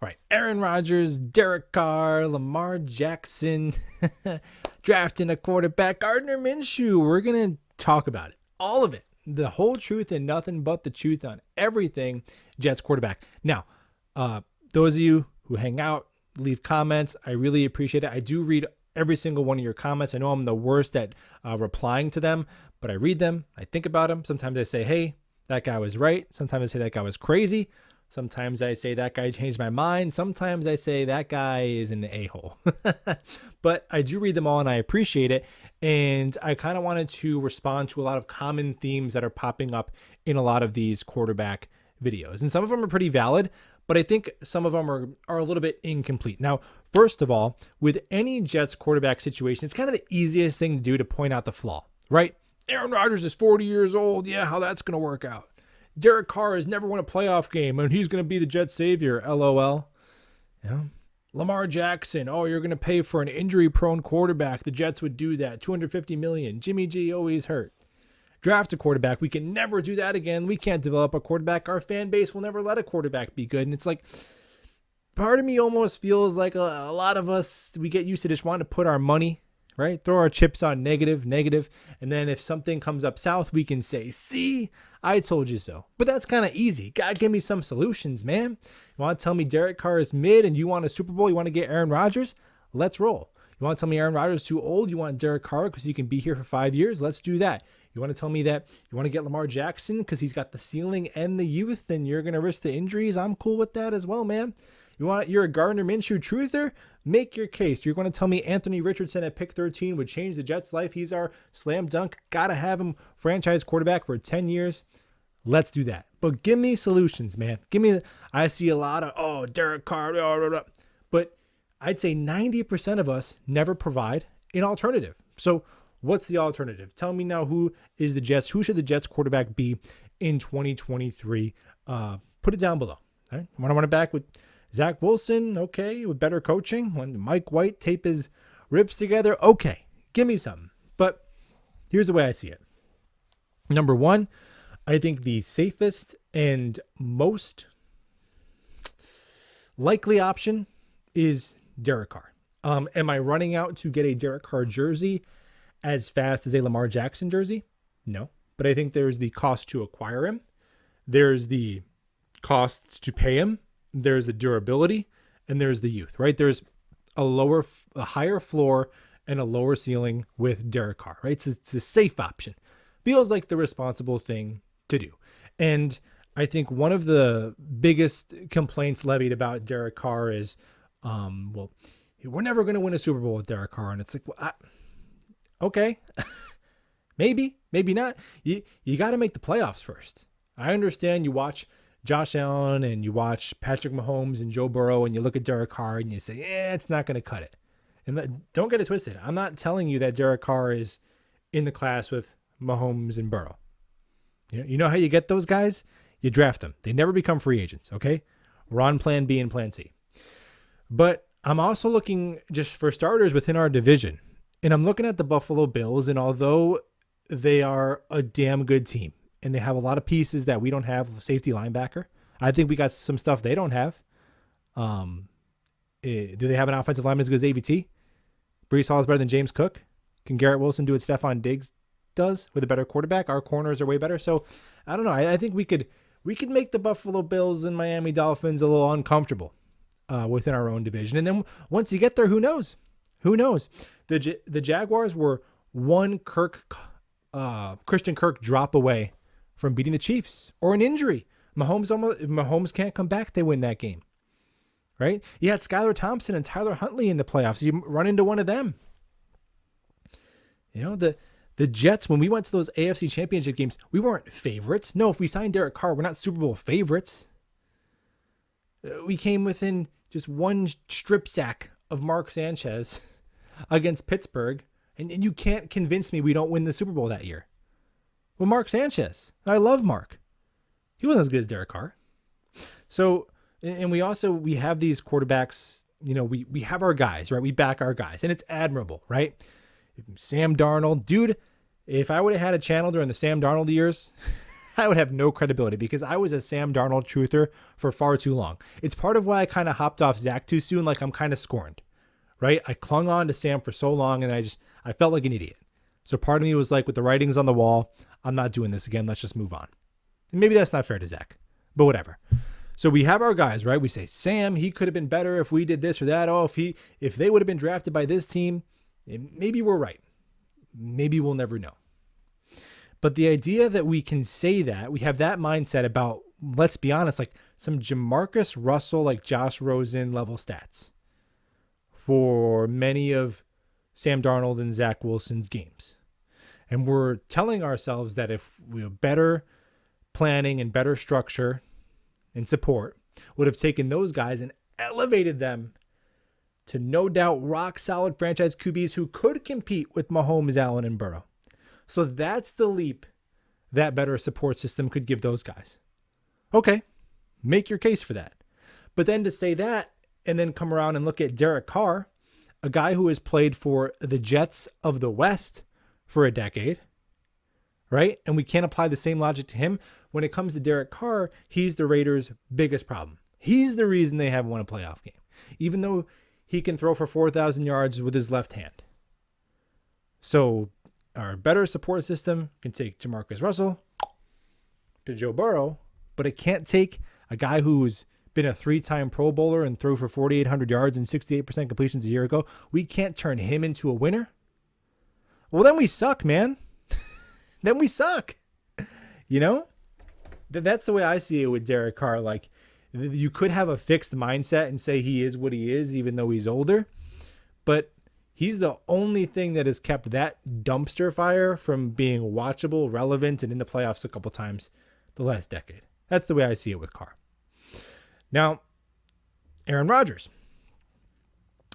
right, Aaron Rodgers, Derek Carr, Lamar Jackson, drafting a quarterback, Gardner Minshew. We're going to talk about it. All of it. The whole truth and nothing but the truth on everything Jets quarterback. Now, those of you who hang out, leave comments. I really appreciate it. I do read every single one of your comments. I know I'm the worst at replying to them, but I read them. I think about them. Sometimes I say, hey, that guy was right. Sometimes I say that guy was crazy. Sometimes I say that guy changed my mind. Sometimes I say that guy is an a-hole. But I do read them all and I appreciate it. And I kind of wanted to respond to a lot of common themes that are popping up in a lot of these quarterback videos. And some of them are pretty valid, but I think some of them are a little bit incomplete. Now, first of all, with any Jets quarterback situation, it's kind of the easiest thing to do to point out the flaw, right? Aaron Rodgers is 40 years old. Yeah, how that's going to work out. Derek Carr has never won a playoff game, and he's going to be the Jets savior, LOL. Yeah. Lamar Jackson, oh, you're going to pay for an injury-prone quarterback. The Jets would do that. $250 million. Jimmy G always hurt. Draft a quarterback. We can never do that again. We can't develop a quarterback. Our fan base will never let a quarterback be good. And it's like, part of me almost feels like a lot of us, we get used to just wanting to put our money, right? Throw our chips on negative. And then if something comes up south, we can say, see, I told you so. But that's kind of easy. God, give me some solutions, man. You want to tell me Derek Carr is mid and you want a Super Bowl? You want to get Aaron Rodgers? Let's roll. You want to tell me Aaron Rodgers is too old? You want Derek Carr because he can be here for 5 years? Let's do that. You want to tell me that you want to get Lamar Jackson because he's got the ceiling and the youth and you're going to risk the injuries? I'm cool with that as well, man. You're a Gardner Minshew truther? Make your case. You're going to tell me Anthony Richardson at pick 13 would change the Jets' life. He's our slam dunk. Got to have him franchise quarterback for 10 years. Let's do that. But give me solutions, man. I see a lot of, Derek Carr, blah, blah, blah. But I'd say 90% of us never provide an alternative. So what's the alternative? Tell me now, who should the Jets quarterback be in 2023? Put it down below. All right. Want to run it back with Zach Wilson? Okay. With better coaching? When Mike White tape his ribs together? Okay. Give me something. But here's the way I see it. Number one, I think the safest and most likely option is Derek Carr. Am I running out to get a Derek Carr jersey as fast as a Lamar Jackson jersey? No. But I think there's the cost to acquire him. There's the costs to pay him. There's the durability. And there's the youth, right? There's a higher floor and a lower ceiling with Derek Carr, right? So it's the safe option. Feels like the responsible thing to do. And I think one of the biggest complaints levied about Derek Carr is, we're never going to win a Super Bowl with Derek Carr. And it's like, well, okay, maybe not. You got to make the playoffs first. I understand you watch Josh Allen and you watch Patrick Mahomes and Joe Burrow and you look at Derek Carr and you say, it's not going to cut it. And don't get it twisted. I'm not telling you that Derek Carr is in the class with Mahomes and Burrow. You know how you get those guys? You draft them. They never become free agents, okay? We're on plan B and plan C. But I'm also looking just for starters within our division. And I'm looking at the Buffalo Bills, and although they are a damn good team, and they have a lot of pieces that we don't have, safety linebacker, I think we got some stuff they don't have. Do they have an offensive lineman as good as ABT? Breece Hall is better than James Cook? Can Garrett Wilson do what Stephon Diggs does with a better quarterback? Our corners are way better. So I don't know. I think we could make the Buffalo Bills and Miami Dolphins a little uncomfortable within our own division. And then once you get there, who knows? Who knows? The Jaguars were one Christian Kirk drop away from beating the Chiefs or an injury. Mahomes can't come back. They win that game, right? You had Skylar Thompson and Tyler Huntley in the playoffs. You run into one of them. The Jets, when we went to those AFC championship games, we weren't favorites. No, if we signed Derek Carr, we're not Super Bowl favorites. We came within just one strip sack of Mark Sanchez against Pittsburgh, and you can't convince me we don't win the Super Bowl that year. Well, Mark Sanchez. I love Mark. He wasn't as good as Derek Carr. So, and we have these quarterbacks, we have our guys, right? We back our guys, and it's admirable, right? Sam Darnold, dude, if I would have had a channel during the Sam Darnold years, I would have no credibility because I was a Sam Darnold truther for far too long. It's part of why I kind of hopped off Zach too soon. Like I'm kind of scorned, right? I clung on to Sam for so long and I felt like an idiot. So part of me was like, with the writings on the wall, I'm not doing this again. Let's just move on. And maybe that's not fair to Zach, but whatever. So we have our guys, right? We say, Sam, he could have been better if we did this or that. Oh, if they would have been drafted by this team, maybe we're right. Maybe we'll never know. But the idea that we can say that, we have that mindset about, let's be honest, like some Jamarcus Russell, like Josh Rosen level stats for many of Sam Darnold and Zach Wilson's games. And we're telling ourselves that if we have better planning and better structure and support, would have taken those guys and elevated them to no doubt rock solid franchise QBs who could compete with Mahomes, Allen, and Burrow. So that's the leap that better support system could give those guys. Okay, make your case for that. But then to say that and then come around and look at Derek Carr, a guy who has played for the Jets of the West for a decade, right? And we can't apply the same logic to him. When it comes to Derek Carr, he's the Raiders' biggest problem. He's the reason they haven't won a playoff game, even though he can throw for 4,000 yards with his left hand. So our better support system can take Jamarcus Russell to Joe Burrow, but it can't take a guy who's been a 3-time Pro Bowler and threw for 4,800 yards and 68% completions a year ago. We can't turn him into a winner. Well, then we suck, man. Then we suck. You know? That's the way I see it with Derek Carr. Like, you could have a fixed mindset and say he is what he is, even though he's older. But he's the only thing that has kept that dumpster fire from being watchable, relevant, and in the playoffs a couple times the last decade. That's the way I see it with Carr. Now, Aaron Rodgers.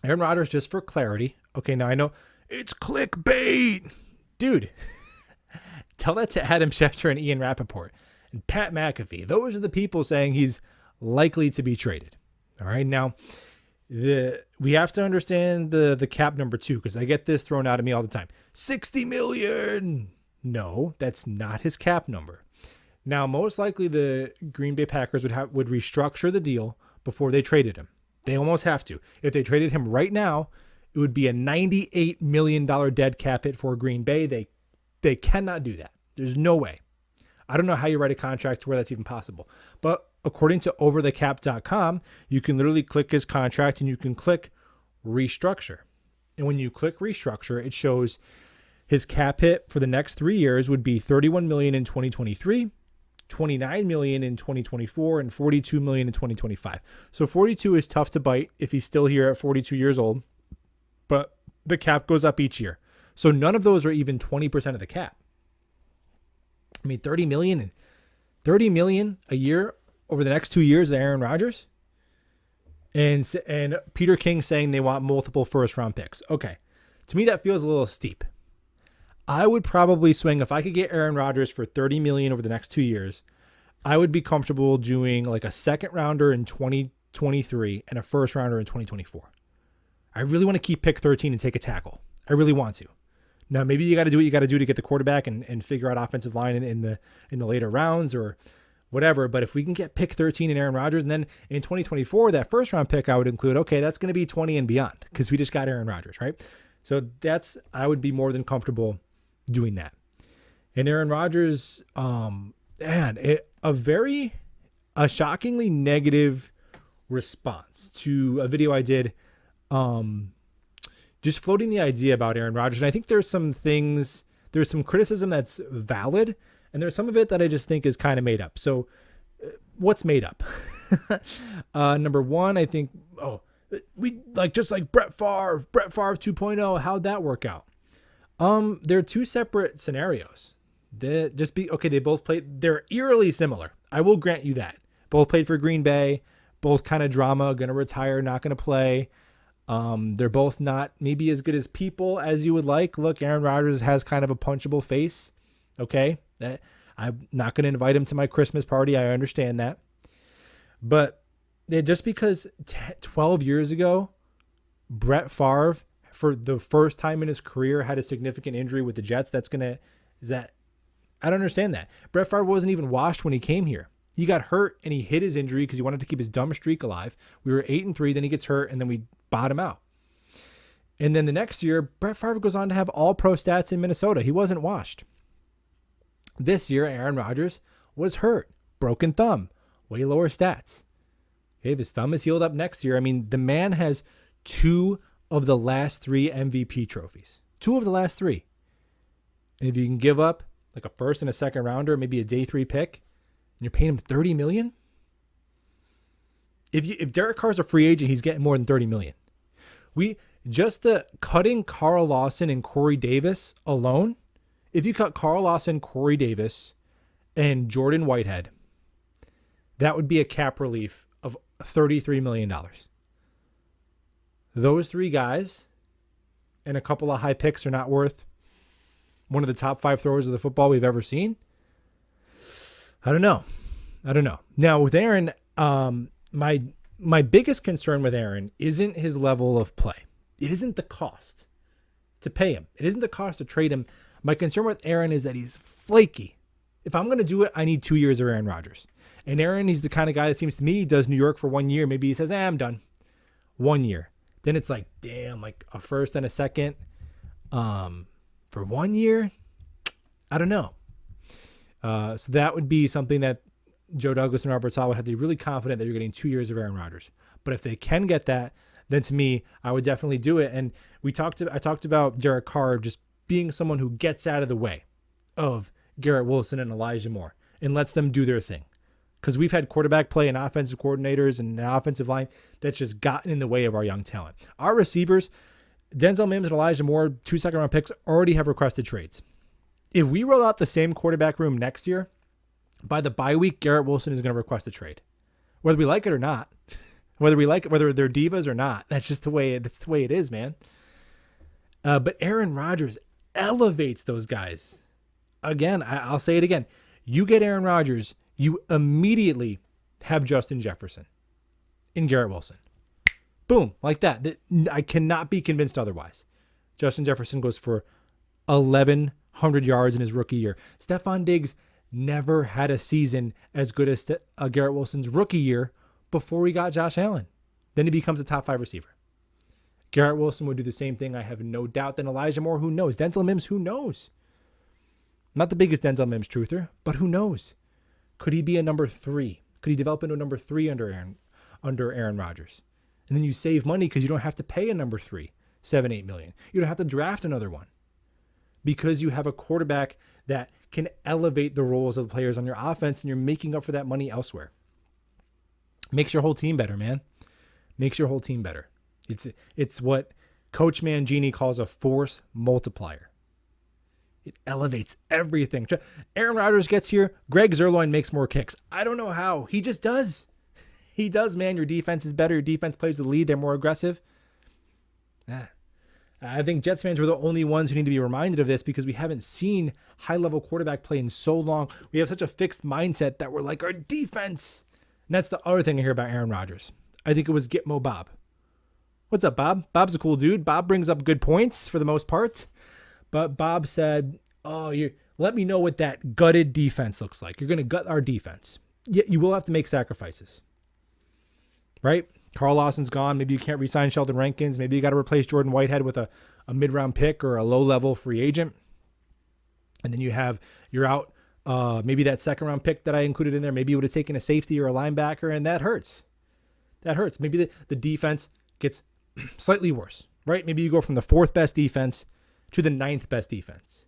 Aaron Rodgers, just for clarity. Okay, now I know it's clickbait. Dude, tell that to Adam Schefter and Ian Rappaport and Pat McAfee. Those are the people saying he's likely to be traded. All right, now we have to understand the cap number too, because I get this thrown out at me all the time. $60 million. No, that's not his cap number. Now, most likely the Green Bay Packers would restructure the deal before they traded him. They almost have to. If they traded him right now, it would be a $98 million dead cap hit for Green Bay. They cannot do that. There's no way. I don't know how you write a contract to where that's even possible. But according to overthecap.com, you can literally click his contract and you can click restructure. And when you click restructure, it shows his cap hit for the next 3 years would be $31 million in 2023, $29 million in 2024, and $42 million in 2025. So 42 is tough to bite if he's still here at 42 years old, but the cap goes up each year. So none of those are even 20% of the cap. I mean, $30 million a year over the next 2 years of Aaron Rodgers, and Peter King saying they want multiple first-round picks. Okay, to me that feels a little steep. I would probably swing, if I could get Aaron Rodgers for $30 million over the next 2 years, I would be comfortable doing like a second rounder in 2023 and a first rounder in 2024. I really want to keep pick 13 and take a tackle. I really want to. Now, maybe you got to do what you got to do to get the quarterback and figure out offensive line in the later rounds or whatever. But if we can get pick 13 in Aaron Rodgers, and then in 2024, that first round pick I would include, okay, that's going to be 20 and beyond because we just got Aaron Rodgers, right? So I would be more than comfortable doing that. And Aaron Rodgers, a shockingly negative response to a video I did, just floating the idea about Aaron Rodgers. And I think there's some criticism that's valid, and there's some of it that I just think is kind of made up. So what's made up? Number one, I think, just like Brett Favre 2.0, how'd that work out? They're two separate scenarios. They both played, they're eerily similar. I will grant you that. Both played for Green Bay, both kind of drama, going to retire, not going to play. They're both not maybe as good as people as you would like. Look, Aaron Rodgers has kind of a punchable face. Okay. I'm not going to invite him to my Christmas party. I understand that. But just because 12 years ago, Brett Favre, for the first time in his career, had a significant injury with the Jets, is that I don't understand that. Brett Favre wasn't even washed when he came here. He got hurt and he hid his injury because he wanted to keep his dumb streak alive. We were 8-3, then he gets hurt, and then we bottom out. And then the next year, Brett Favre goes on to have all pro stats in Minnesota. He wasn't washed. This year, Aaron Rodgers was hurt. Broken thumb. Way lower stats. Okay, if his thumb is healed up next year, I mean, the man has 2 of the last 3 MVP trophies. 2 of the last 3. And if you can give up like a first and a second rounder, maybe a day 3 pick, and you're paying him $30 million? If Derek Carr's a free agent, he's getting more than $30 million. Just the cutting Carl Lawson and Corey Davis alone, if you cut Carl Lawson, Corey Davis, and Jordan Whitehead, that would be a cap relief of $33 million. Those 3 guys and a couple of high picks are not worth one of the top 5 throwers of the football we've ever seen. I don't know. Now with Aaron, my biggest concern with Aaron isn't his level of play. It isn't the cost to pay him. It isn't the cost to trade him. My concern with Aaron is that he's flaky. If I'm going to do it, I need 2 years of Aaron Rodgers. And Aaron, he's the kind of guy that seems to me, he does New York for 1 year. Maybe he says, I'm done. 1 year. Then it's like, damn, like a first and a second for 1 year. I don't know. So that would be something that Joe Douglas and Robert Saleh would have to be really confident that you're getting 2 years of Aaron Rodgers. But if they can get that, then to me, I would definitely do it. And I talked about Derek Carr just being someone who gets out of the way of Garrett Wilson and Elijah Moore and lets them do their thing. Because we've had quarterback play and offensive coordinators and an offensive line that's just gotten in the way of our young talent. Our receivers, Denzel Mims and Elijah Moore, 2 second-round picks, already have requested trades. If we roll out the same quarterback room next year, by the bye week, Garrett Wilson is going to request a trade, whether we like it or not. Whether they're divas or not. That's just the way it is, man. But Aaron Rodgers elevates those guys. Again, I'll say it again. You get Aaron Rodgers, you immediately have Justin Jefferson in Garrett Wilson. Boom, like that. I cannot be convinced otherwise. Justin Jefferson goes for 1,100 yards in his rookie year. Stephon Diggs never had a season as good as Garrett Wilson's rookie year before he got Josh Allen. Then he becomes a top 5 receiver. Garrett Wilson would do the same thing. I have no doubt. Then Elijah Moore, who knows? Denzel Mims, who knows? I'm not the biggest Denzel Mims truther, but who knows? Could he be a number 3? Could he develop into a number 3 under Aaron Rodgers? And then you save money because you don't have to pay a number 3, $7-8 million. You don't have to draft another one because you have a quarterback that can elevate the roles of the players on your offense, and you're making up for that money elsewhere. Makes your whole team better, man. Makes your whole team better. It's what Coach Mangini calls a force multiplier. It elevates everything. Aaron Rodgers gets here. Greg Zuerlein makes more kicks. I don't know how. He just does. He does, man. Your defense is better. Your defense plays the lead. They're more aggressive. I think Jets fans were the only ones who need to be reminded of this because we haven't seen high-level quarterback play in so long. We have such a fixed mindset that we're like, our defense. And that's the other thing I hear about Aaron Rodgers. I think it was Gitmo Bob. What's up, Bob? Bob's a cool dude. Bob brings up good points for the most part. But Bob said, let me know what that gutted defense looks like. You're going to gut our defense. Yet you will have to make sacrifices. Right? Carl Lawson's gone. Maybe you can't re-sign Sheldon Rankins. Maybe you got to replace Jordan Whitehead with a mid-round pick or a low-level free agent. And then you're out. Maybe that second-round pick that I included in there, maybe you would have taken a safety or a linebacker, and that hurts. That hurts. Maybe the defense gets slightly worse, right? Maybe you go from the 4th best defense to the 9th best defense.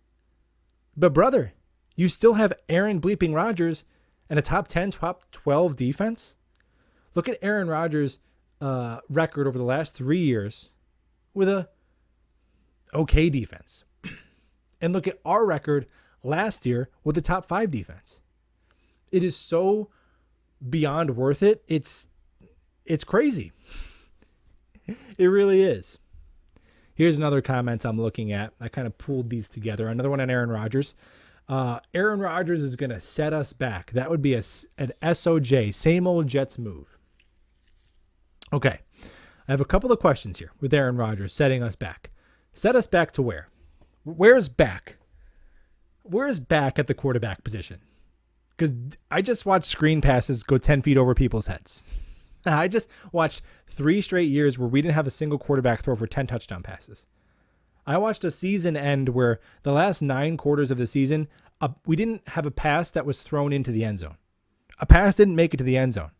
But, brother, you still have Aaron bleeping Rodgers and a top 10, top 12 defense. Look at Aaron Rodgers' record over the last 3 years with a okay defense. And look at our record last year with the top 5 defense. It is so beyond worth it. It's crazy. It really is. Here's another comment I'm looking at. I kind of pulled these together. Another one on Aaron Rodgers. Aaron Rodgers is going to set us back. That would be an SOJ, same old Jets move. Okay. I have a couple of questions here with Aaron Rodgers setting us back. Set us back to where? Where's back? Where's back at the quarterback position? Because I just watched screen passes go 10 feet over people's heads. I just watched 3 straight years where we didn't have a single quarterback throw for 10 touchdown passes. I watched a season end where the last 9 quarters of the season, we didn't have a pass that was thrown into the end zone. A pass didn't make it to the end zone.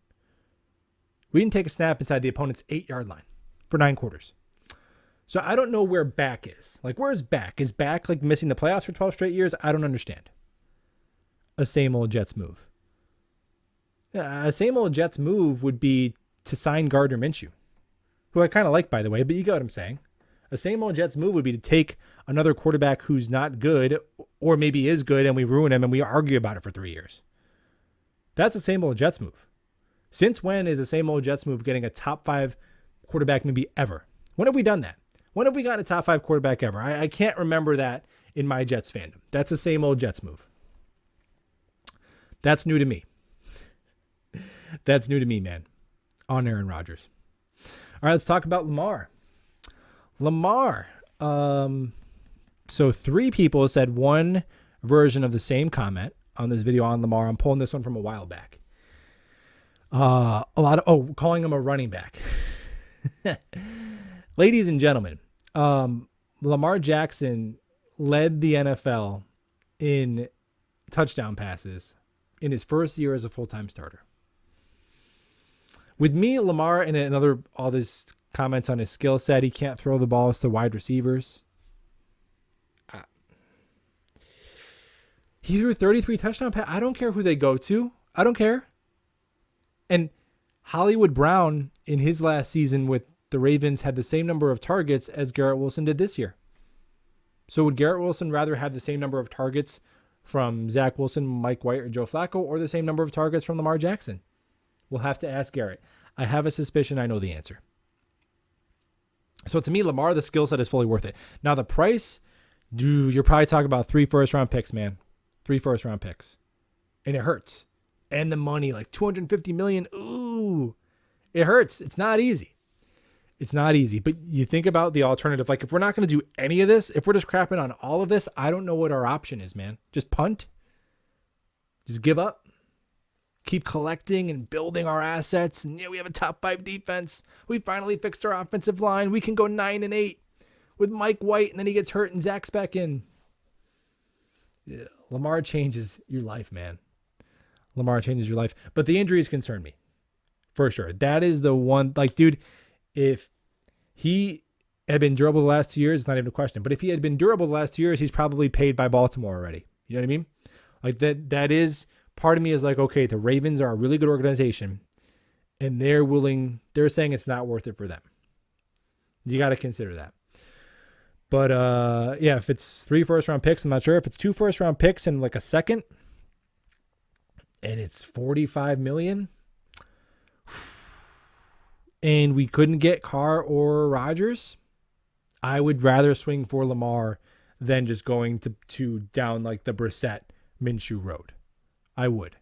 We didn't take a snap inside the opponent's 8-yard line for 9 quarters. So I don't know where back is. Like, where's back? Is back like missing the playoffs for 12 straight years? I don't understand. A same old Jets move. A same old Jets move would be to sign Gardner Minshew, who I kind of like, by the way, but you get what I'm saying. A same old Jets move would be to take another quarterback who's not good or maybe is good and we ruin him and we argue about it for 3 years. That's a same old Jets move. Since when is a same old Jets move getting a top 5 quarterback maybe ever? When have we done that? When have we gotten a top 5 quarterback ever? I can't remember that in my Jets fandom. That's the same old Jets move. That's new to me. That's new to me, man. On Aaron Rodgers. All right, let's talk about Lamar. So 3 people said one version of the same comment on this video on Lamar. I'm pulling this one from a while back. Calling him a running back. Ladies and gentlemen, Lamar Jackson led the NFL in touchdown passes in his first year as a full-time starter. With me, Lamar, and all this comments on his skill set, he can't throw the balls to wide receivers. He threw 33 touchdown passes. I don't care who they go to. I don't care. And Hollywood Brown, in his last season with the Ravens, had the same number of targets as Garrett Wilson did this year. So would Garrett Wilson rather have the same number of targets from Zach Wilson, Mike White, or Joe Flacco, or the same number of targets from Lamar Jackson? We'll have to ask Garrett. I have a suspicion I know the answer. So to me, Lamar, the skill set is fully worth it. Now the price, you're probably talking about 3 first-round picks, man. 3 first-round picks. And it hurts. And the money, like $250 million. Ooh, it hurts. It's not easy. It's not easy. But you think about the alternative. Like, if we're not going to do any of this, if we're just crapping on all of this, I don't know what our option is, man. Just punt. Just give up. Keep collecting and building our assets. And we have a top 5 defense. We finally fixed our offensive line. We can go 9-8 with Mike White, and then he gets hurt and Zach's back in. Yeah, Lamar changes your life, man. Lamar changes your life. But the injuries concern me. For sure. That is the one. Like, dude, if he had been durable the last 2 years, it's not even a question. But if he had been durable the last 2 years, he's probably paid by Baltimore already. You know what I mean? Like, that is, part of me is like, okay, the Ravens are a really good organization, and they're saying it's not worth it for them. You got to consider that. But, yeah, if it's 3 first-round picks, I'm not sure. If it's 2 first-round picks and like a second, and it's $45 million, and we couldn't get Carr or Rodgers, I would rather swing for Lamar than just going to down like the Brissett Minshew road. I would.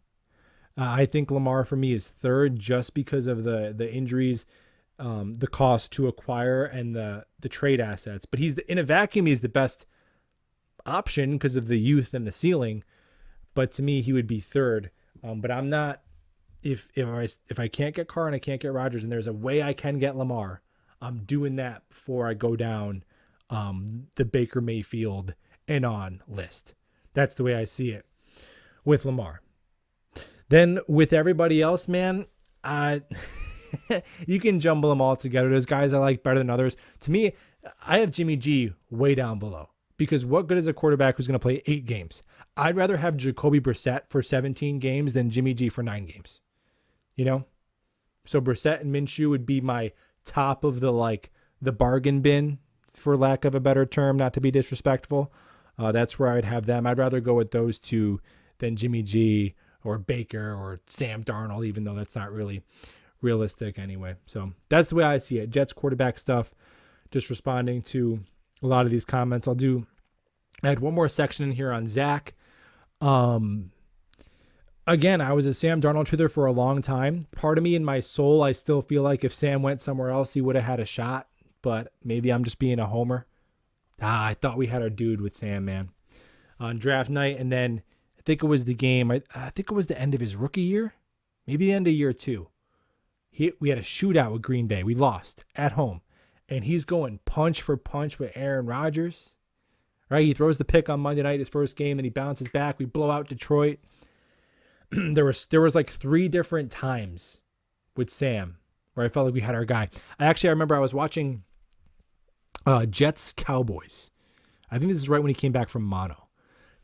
I think Lamar for me is 3rd just because of the injuries, the cost to acquire, and the trade assets. But in a vacuum, he's the best option because of the youth and the ceiling. But to me, he would be 3rd. But I'm not. If I can't get Carr and I can't get Rodgers, and there's a way I can get Lamar, I'm doing that before I go down the Baker Mayfield and on list. That's the way I see it with Lamar. Then with everybody else, man, you can jumble them all together. There's guys I like better than others. To me, I have Jimmy G way down below. Because what good is a quarterback who's going to play 8 games? I'd rather have Jacoby Brissett for 17 games than Jimmy G for 9 games. You know? So Brissett and Minshew would be my top of the bargain bin, for lack of a better term, not to be disrespectful. That's where I'd have them. I'd rather go with those 2 than Jimmy G or Baker or Sam Darnold, even though that's not really realistic anyway. So that's the way I see it. Jets quarterback stuff, just responding to a lot of these comments. I had one more section in here on Zach. Again, I was a Sam Darnold truther for a long time. Part of me in my soul, I still feel like if Sam went somewhere else, he would have had a shot. But maybe I'm just being a homer. I thought we had our dude with Sam, man. on draft night. And then I think it was the game. I think it was the end of his rookie year, maybe the end of year 2. We had a shootout with Green Bay. We lost at home. And he's going punch for punch with Aaron Rodgers. Right? He throws the pick on Monday night, his first game, then he bounces back. We blow out Detroit. there was like 3 different times with Sam where I felt like we had our guy. I remember I was watching Jets Cowboys. I think this is right when he came back from mono.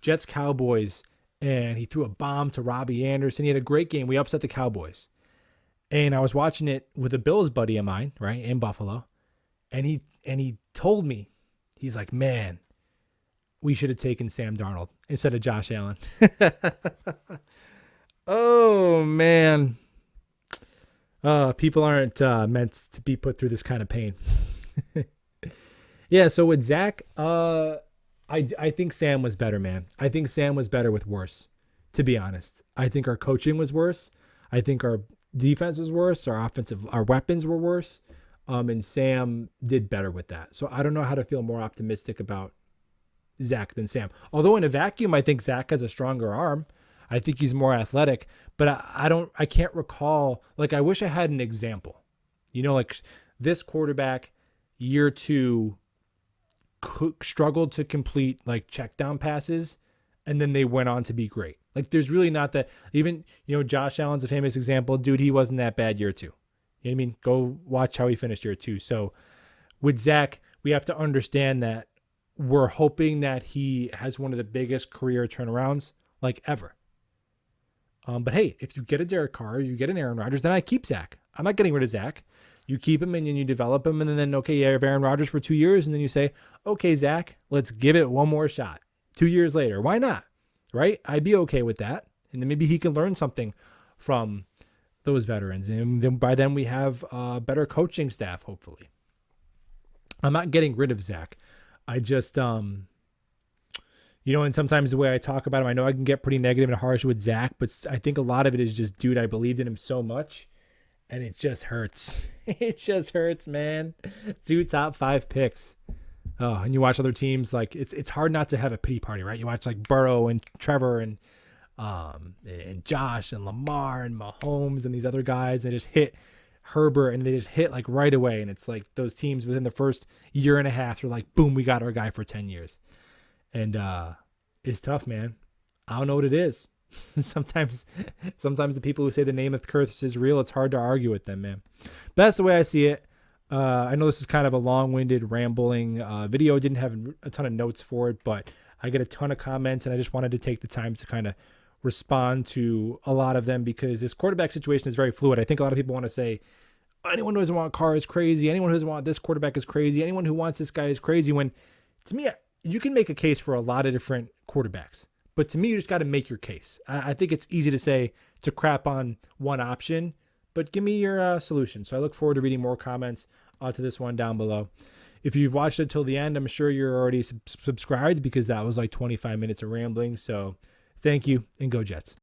Jets Cowboys, and he threw a bomb to Robbie Anderson. He had a great game. We upset the Cowboys. And I was watching it with a Bills buddy of mine, right, in Buffalo. And he told me, he's like, man, we should have taken Sam Darnold instead of Josh Allen. Oh, man. People aren't meant to be put through this kind of pain. Yeah, so with Zach, I think Sam was better, man. I think Sam was better with worse, to be honest. I think our coaching was worse. I think our defense was worse. Our weapons were worse. And Sam did better with that. So I don't know how to feel more optimistic about Zach than Sam. Although in a vacuum, I think Zach has a stronger arm. I think he's more athletic, but I can't recall, like, I wish I had an example, like this quarterback year 2 struggled to complete like check down passes. And then they went on to be great. Like there's really not that. Even, Josh Allen's a famous example. Dude, he wasn't that bad year 2. You know what I mean? Go watch how he finished year 2. So with Zach, we have to understand that we're hoping that he has one of the biggest career turnarounds like ever. But hey, if you get a Derek Carr, you get an Aaron Rodgers, then I keep Zach. I'm not getting rid of Zach. You keep him and then you develop him. And then, okay, you have Aaron Rodgers for 2 years. And then you say, okay, Zach, let's give it one more shot. 2 years later. Why not? Right? I'd be okay with that. And then maybe he can learn something from those veterans. And then by then we have a better coaching staff, hopefully. I'm not getting rid of Zach. I just, and sometimes the way I talk about him, I know I can get pretty negative and harsh with Zach, but I think a lot of it is just, dude, I believed in him so much and it just hurts. It just hurts, man. 2 top 5 picks. Oh, and you watch other teams, like it's hard not to have a pity party, right? You watch like Burrow and Trevor and Josh and Lamar and Mahomes and these other guys, and they just hit Herbert and they just hit like right away. And it's like those teams within the first year and a half, they're like, boom, we got our guy for 10 years. And it's tough, man. I don't know what it is. Sometimes the people who say the name of the curse is real, it's hard to argue with them, man. But that's the way I see it. I know this is kind of a long-winded, rambling video. Didn't have a ton of notes for it, but I get a ton of comments, and I just wanted to take the time to kind of respond to a lot of them because this quarterback situation is very fluid. I think a lot of people want to say, anyone who doesn't want Carr is crazy. Anyone who doesn't want this quarterback is crazy. Anyone who wants this guy is crazy. When, to me, you can make a case for a lot of different quarterbacks. But to me, you just got to make your case. I think it's easy to say to crap on one option, but give me your solution. So I look forward to reading more comments to this one down below. If you've watched it till the end, I'm sure you're already subscribed because that was like 25 minutes of rambling. So thank you and go Jets.